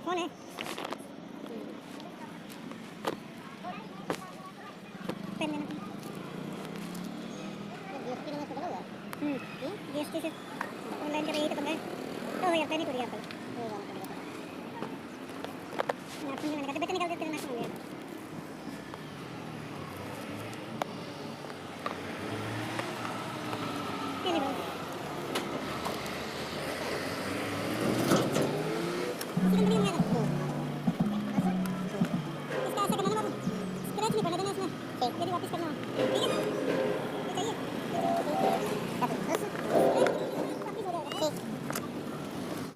phone है pen लेना GST का पता होगा जीएसटी से ऑनलाइन कर यही तो पंगा है तो यार पेन ही टूट गया आपका मैंने कहा बेटे निकाल देते